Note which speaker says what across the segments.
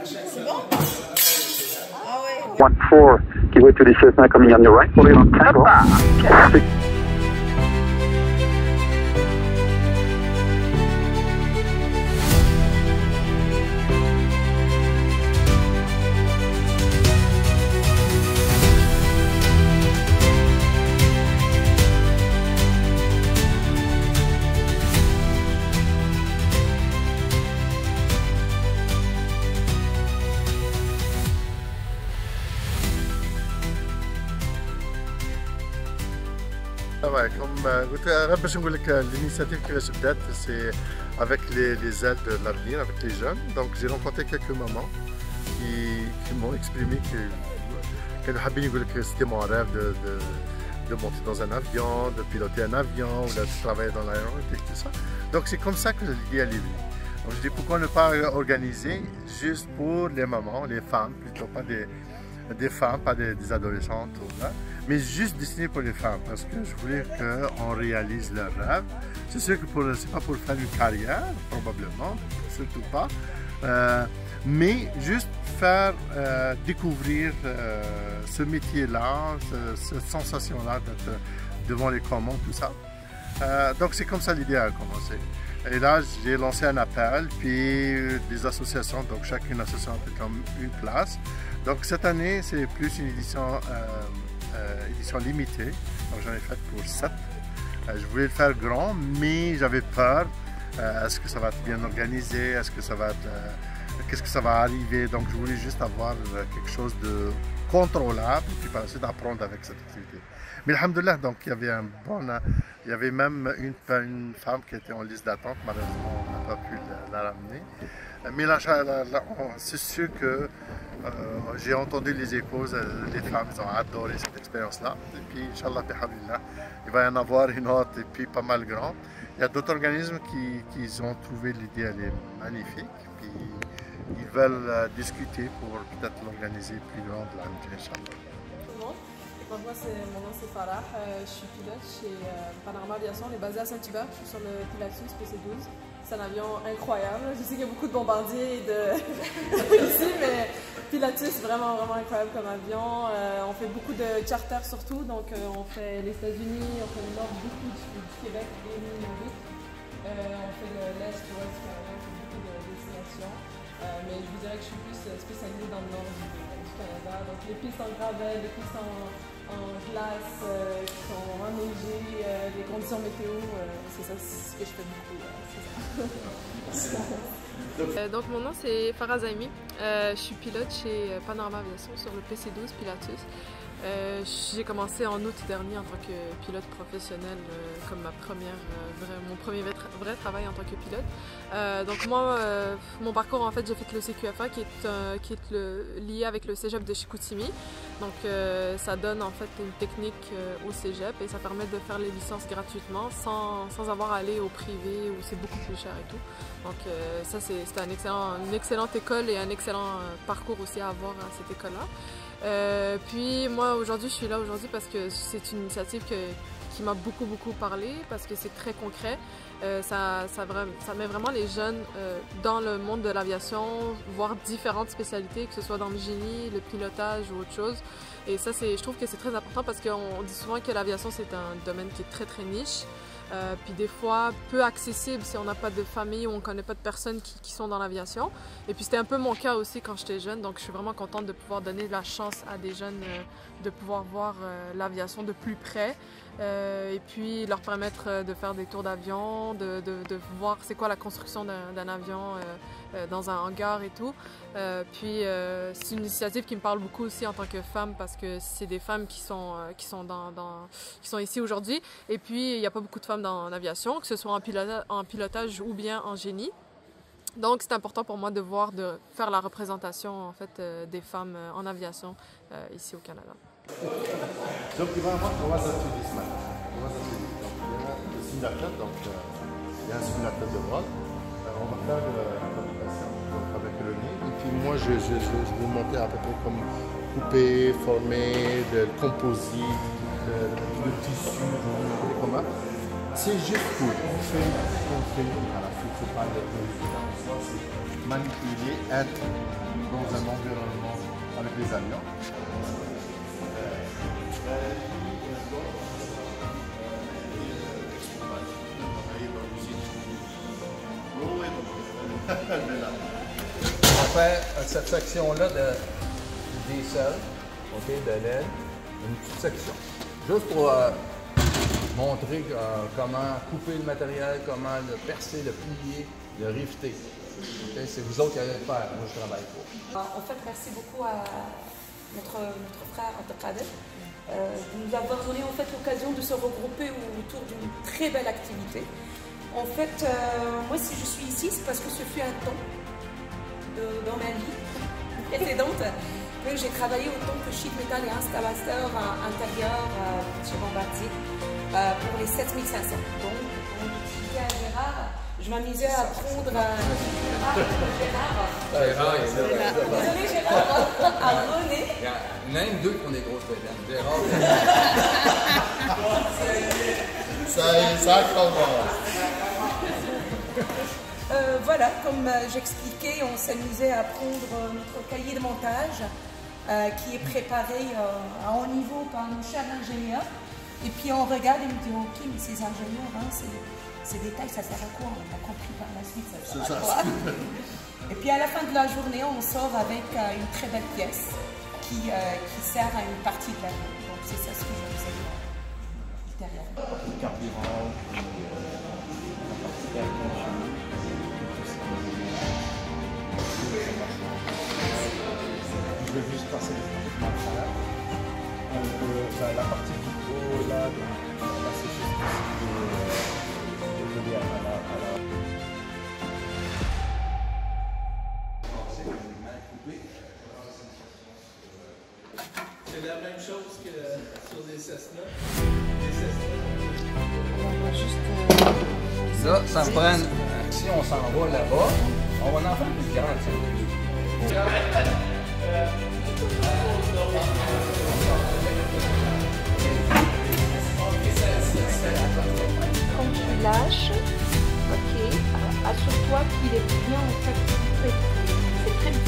Speaker 1: C'est bon? Ah ouais.
Speaker 2: 1-4, keyway to the Cessna coming on your right, fully on control.
Speaker 3: Ouais, comme l'initiative qui va se faire, c'est avec les aides de l'avenir, avec les jeunes. Donc j'ai rencontré quelques mamans qui m'ont exprimé que c'était mon rêve de monter dans un avion, de piloter un avion, ou de travailler dans l'aéronautique, tout ça. Donc c'est comme ça que l'idée est venue. Donc je dis pourquoi ne pas organiser juste pour les mamans, les femmes, plutôt pas des femmes, pas des adolescentes, mais juste destiné pour les femmes, parce que je voulais qu'on réalise leurs rêves. C'est sûr que c'est pas pour faire une carrière, probablement, surtout pas, mais juste faire découvrir ce métier-là, cette sensation-là d'être devant les commandes, tout ça. Donc c'est comme ça l'idée a commencé. Et là, j'ai lancé un appel, puis des associations, donc chacune association a comme une place. Donc cette année, c'est plus une édition limitée, donc j'en ai fait pour 7. Je voulais le faire grand, mais j'avais peur. Est-ce que ça va être bien organisé? Est-ce que ça va être... qu'est-ce que ça va arriver? Donc je voulais juste avoir quelque chose de contrôlable, puis par la suite apprendre avec cette activité. Mais alhamdoulilah, donc il y avait même une femme qui était en liste d'attente, malheureusement on n'a pas pu la ramener. Mais là, c'est sûr que j'ai entendu les échos, les femmes ils ont adoré cette expérience-là. Et puis, Inch'Allah, il va y en avoir une autre et puis pas mal grand. Il y a d'autres organismes qui ont trouvé l'idée, elle est magnifique. Puis ils veulent discuter pour peut-être l'organiser plus grande l'année, Inch'Allah.
Speaker 4: Mon nom c'est Farah, je suis pilote chez Panorama Aviation, on est basé à Saint-Hubert, je suis sur le Pilatus PC-12. C'est un avion incroyable, je sais qu'il y a beaucoup de bombardiers ici, mais Pilatus vraiment incroyable comme avion. On fait beaucoup de charters surtout, donc on fait les États-Unis, on fait le nord beaucoup du Québec et du Nord. On fait l'Est, l'Ouest du Canada, on fait beaucoup de destinations. Mais je vous dirais que je suis plus spécialisée dans le nord du Canada. Donc les pistes en gravel, les pistes en glace, qui sont enneigées, les conditions météo, c'est ça ce que je fais beaucoup.
Speaker 5: Donc mon nom c'est Farah Zaimi, je suis pilote chez Panorama Aviation sur le PC-12 Pilatus. J'ai commencé en août dernier en tant que pilote professionnel comme mon premier vrai travail en tant que pilote. Donc moi, mon parcours en fait, j'ai fait le CQFA qui est lié avec le cégep de Chicoutimi. Donc ça donne en fait une technique au cégep et ça permet de faire les licences gratuitement sans avoir à aller au privé où c'est beaucoup plus cher et tout. Donc ça c'est une excellente école et un excellent parcours aussi à avoir à cette école-là. Puis moi aujourd'hui je suis là aujourd'hui parce que c'est une initiative qui m'a beaucoup parlé parce que c'est très concret. Ça met vraiment les jeunes dans le monde de l'aviation, voir différentes spécialités, que ce soit dans le génie, le pilotage ou autre chose. Et ça, je trouve que c'est très important parce qu'on dit souvent que l'aviation c'est un domaine qui est très niche. Puis des fois peu accessible si on n'a pas de famille ou on ne connaît pas de personnes qui sont dans l'aviation. Et puis c'était un peu mon cas aussi quand j'étais jeune, donc je suis vraiment contente de pouvoir donner la chance à des jeunes de pouvoir voir l'aviation de plus près et puis leur permettre de faire des tours d'avion, de voir c'est quoi la construction d'un avion dans un hangar et tout. Puis c'est une initiative qui me parle beaucoup aussi en tant que femme parce que c'est des femmes qui sont ici aujourd'hui et puis il n'y a pas beaucoup de femmes dans l'aviation, que ce soit en pilotage ou bien en génie. Donc c'est important pour moi de faire la représentation en fait, des femmes en aviation ici au Canada.
Speaker 3: Donc il va y avoir 3 ateliers ce matin. Il y a le simulateur, donc il y a un simulateur de vol. On va faire l'application avec le nez. Et puis moi je vais vous montrer à peu près comme couper, former, le composite, le tissu, comment. C'est juste cool. On fait à la fin, il ne faut pas être manipuler, être dans un environnement avec les avions.
Speaker 6: On fait cette section-là des selles, OK, de laine, une petite section. Juste pour montrer comment couper le matériel, comment le percer, le plier, le rifter. Okay? C'est vous autres qui allez le faire, moi je travaille pas.
Speaker 7: En fait, merci beaucoup à notre frère Abdelkader de nous avoir donné en fait l'occasion de se regrouper autour d'une très belle activité. En fait, moi si je suis ici, c'est parce que ce fut un temps dans ma vie précédente. J'ai travaillé autant que sheet metal et installateur intérieur chez Bombardier pour les 7500. Donc, on utilisait à Gérard, je m'amusais à prendre
Speaker 6: Gérard,
Speaker 7: désolé Gérard, à René.
Speaker 6: il y en a même deux qui ont des grosses bédaines. Gérard,
Speaker 3: Ça commence.
Speaker 7: Voilà, comme j'expliquais, on s'amusait à prendre notre cahier de montage qui est préparé à haut niveau par nos chers ingénieurs. Et puis on regarde et on dit ok, mais ces ingénieurs, hein, ces détails, ça sert à quoi? On a compris par la suite, ça sert à quoi? Et puis à la fin de la journée, on sort avec une très belle pièce qui sert à une partie de la vie. Donc c'est ça ce que je vous ai dit derrière.
Speaker 8: Le carburant, puis la partie air conditioning, tout ce qui est... Je vais juste passer les matériel. La partie du haut, là, c'est juste relié à la...
Speaker 9: C'est la même chose que sur des Cessna.
Speaker 6: là, ça me prend. Si on s'en va là-bas, on va en faire plus grande.
Speaker 7: Quand tu lâches, ok, assure-toi qu'il est bien en fait équipé. C'est très bien.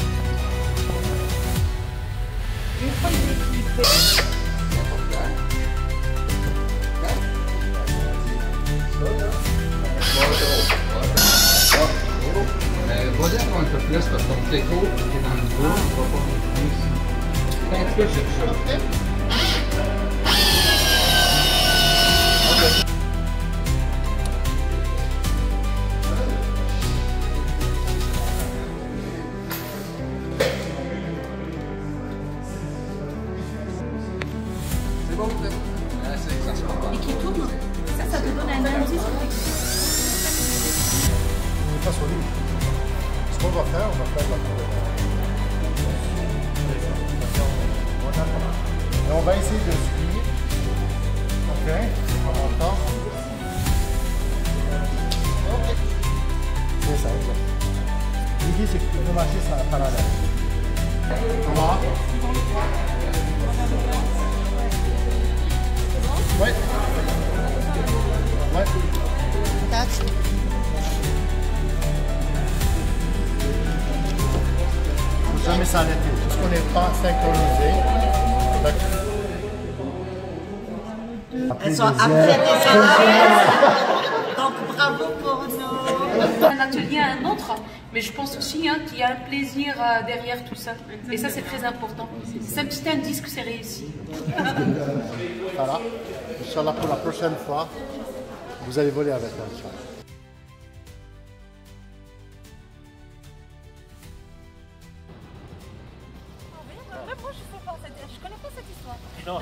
Speaker 7: Une fois qu'il est équipé,
Speaker 6: Vas-y encore un peu plus parce que ton déco est dans le dos, on va pas venir ici. Fais un petit peu sur ça. C'est bon, ça se comprend.
Speaker 7: et qui tourne, ça te donne un indice.
Speaker 3: On n'est pas solide. Ce qu'on va faire, on va faire et on va essayer de suivre. Ok, en montant. Ok. C'est ça, exact. L'idée, c'est que vous marchez sur la parallèle. Comment? Oui. Ouais. Il ne faut jamais s'arrêter. Parce qu'on n'est pas synchronisé.
Speaker 1: Elles sont après des années. Donc bravo pour nous.
Speaker 7: D'un atelier à un autre, mais je pense aussi qu'il y a un plaisir derrière tout ça. Et ça, c'est très important. C'est un petit indice que c'est réussi.
Speaker 3: Voilà. Inch'Allah, pour la prochaine fois, vous allez voler avec elle, Inch'Allah.
Speaker 10: Je connais pas cette histoire. Non.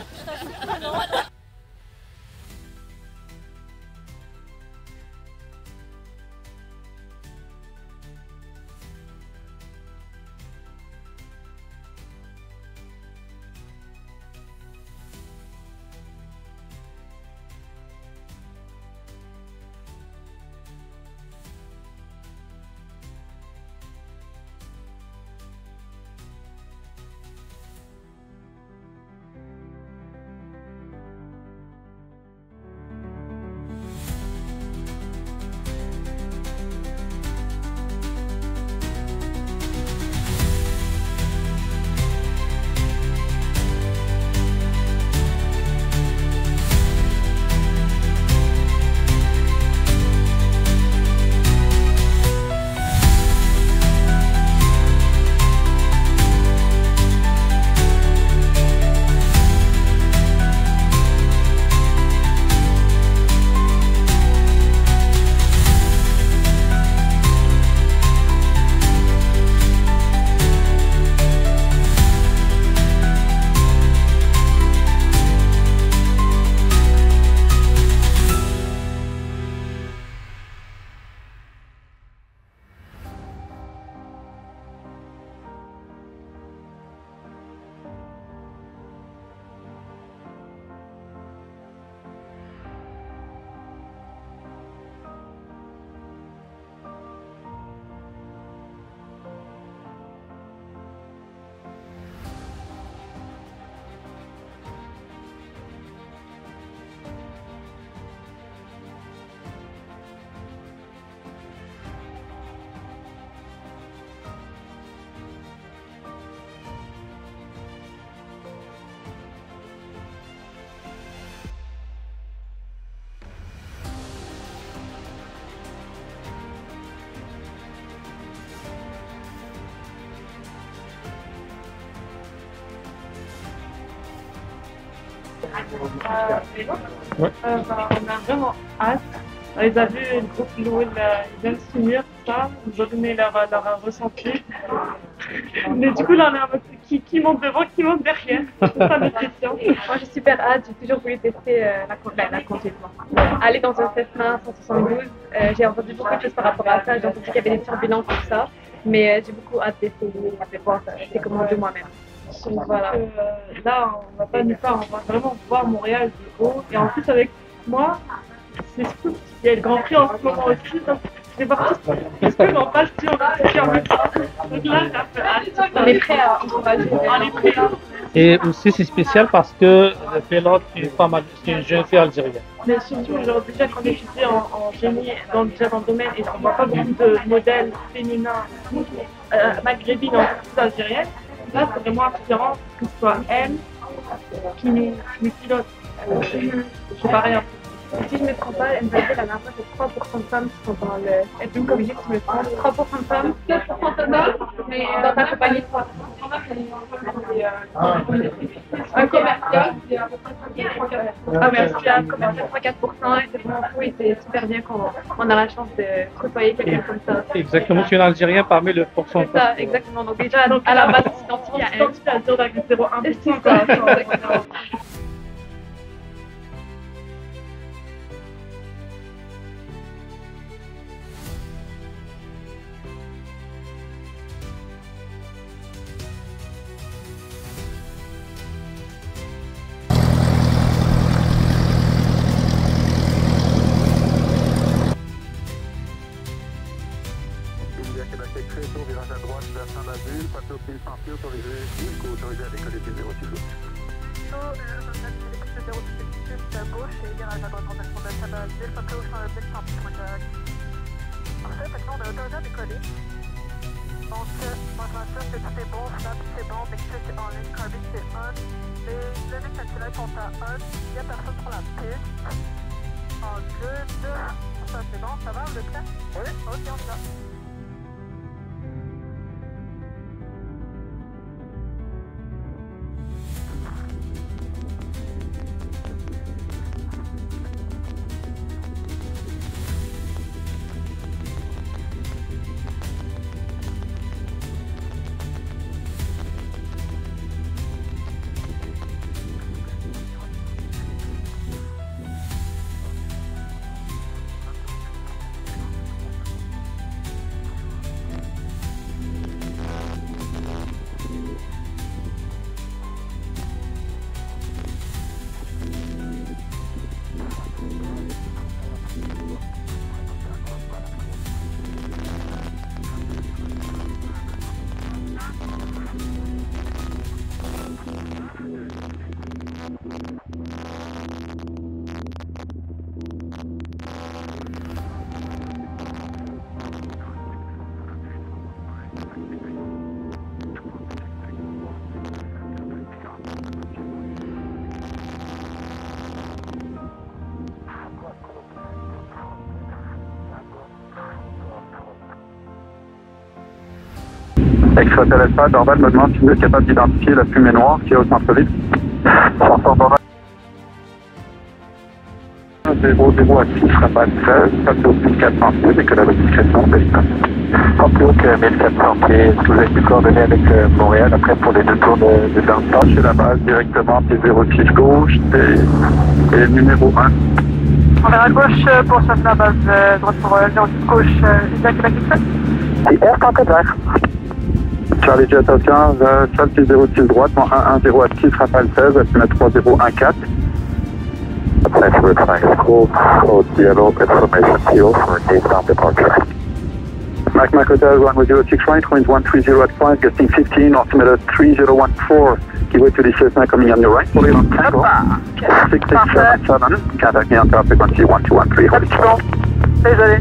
Speaker 11: On a vraiment hâte. On les a vus, le groupe Loul, ils viennent se finir, tout ça, ils nous ont donné leur ressenti. Mais du coup, là, on est en mode qui monte devant, qui monte derrière. C'est ça notre question.
Speaker 12: Moi, j'ai super hâte, j'ai toujours voulu tester la conduite. Aller dans un Cessna 172, j'ai entendu beaucoup de choses par rapport à ça, j'ai entendu qu'il y avait des turbulences et tout ça. Mais j'ai beaucoup hâte d'essayer, de voir c'est comment de moi-même.
Speaker 11: Donc voilà. Là, on va pas nulle part, on va vraiment voir Montréal de haut. Et en plus, avec moi, c'est scoop. Il y a le Grand Prix en ce moment aussi, donc c'est parti. Est-ce qu'on passe si on va se en même temps? Donc là, j'ai un peu hâte.
Speaker 12: On est prêts à encourager.
Speaker 11: On est prêts.
Speaker 13: Et aussi, c'est spécial parce que le pilote c'est une jeune fille algérienne.
Speaker 11: Mais surtout, genre, déjà qu'on étudie en génie, déjà dans le domaine, et on voit pas beaucoup de modèles féminins maghrébines en plus algériennes. Là, c'est vraiment inspirant que ce soit elle qui nous pilote. Je pareil un peu.
Speaker 12: Si je ne me trompe pas, elle me dit la dernière fois que 3% de femmes qui sont dans le... Elle peut me corriger si je me trompe. 3% de femmes, 4% d'hommes, mais dans ta compagnie, 3%. Un commercial, c'est à peu près 3-4%. Ah merci, un commercial 3-4%, et c'est vraiment fou et c'est super bien qu'on a la chance de côtoyer quelqu'un comme ça.
Speaker 13: Exactement, tu es un Algérien parmi le pourcentage.
Speaker 12: C'est ça, exactement. Donc déjà, à la base, on s'identifie à elle.
Speaker 11: À 0,01%.
Speaker 2: Virage à droite vers Saint-Basile, passer au fil sans fil autorisé, autorisé à décoller du 06 gauche. À gauche et virage à droite en direction de Saint-Basile, passer au Saint-Basile sans fil contact. Parfait, maintenant on est autorisé à décoller. Donc, modérateur, c'est tout est bon, flap c'est bon, mixture c'est en ligne, carbine c'est on. Les limites actuelles sont à 1, il n'y a personne sur la piste. En good, ça c'est bon, ça va, vous êtes prêts? Oui, ok, on y va. Extraterrestre, Dorval me demande si vous êtes capable d'identifier la fumée noire qui est au centre-ville. Transport Dorval. 00 à 6, Rabat 13, passez au 1400 pieds, décolle avec discrétion, Delta. En plus haut que 1400 pieds, est-ce que vous avez pu coordonner avec Montréal après pour les deux tours de downtown? Chez la base directement, c'est 06 gauche et numéro 1.
Speaker 14: On est à gauche pour la base droite pour 06 gauche, Isaac et la Gibson.
Speaker 2: Et air contact. Charlie Jet Ocean, Charlie 06 droite, 110 à 6, Rafale 16, altimétre 3014. Thanks for Triangle School, code yellow, information PO for eastbound departure. Mac Hotel 1061, right, wind 130 at 5, gusting 15, altimeter 3014. Keyway to the Cessna coming on your right, fully on Tango. 6677, contact me on top frequency 1213, hold it short.
Speaker 14: Désolé.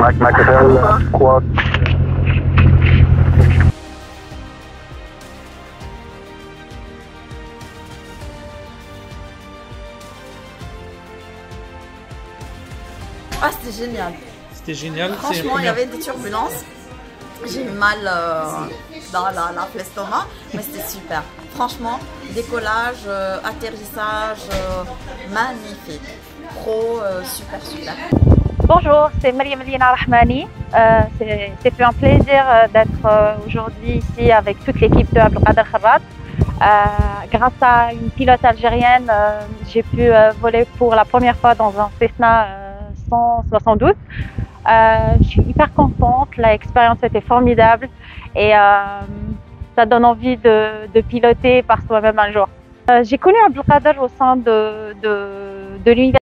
Speaker 2: Mac Hotel, squad.
Speaker 1: Ah, c'était génial.
Speaker 13: C'était génial.
Speaker 1: Franchement, il y avait des turbulences. J'ai eu mal
Speaker 15: dans l'estomac, mais c'était super. Franchement, décollage, atterrissage, magnifique. Pro, super.
Speaker 16: Bonjour, c'est Mariam Lina Rahmani. C'est un plaisir d'être aujourd'hui ici avec toute l'équipe de Abdelkader Kharrat. Grâce à une pilote algérienne, j'ai pu voler pour la première fois dans un Cessna 172. Je suis hyper contente, l'expérience était formidable et ça donne envie de piloter par soi-même un jour. J'ai connu Abdelkader au sein de l'université.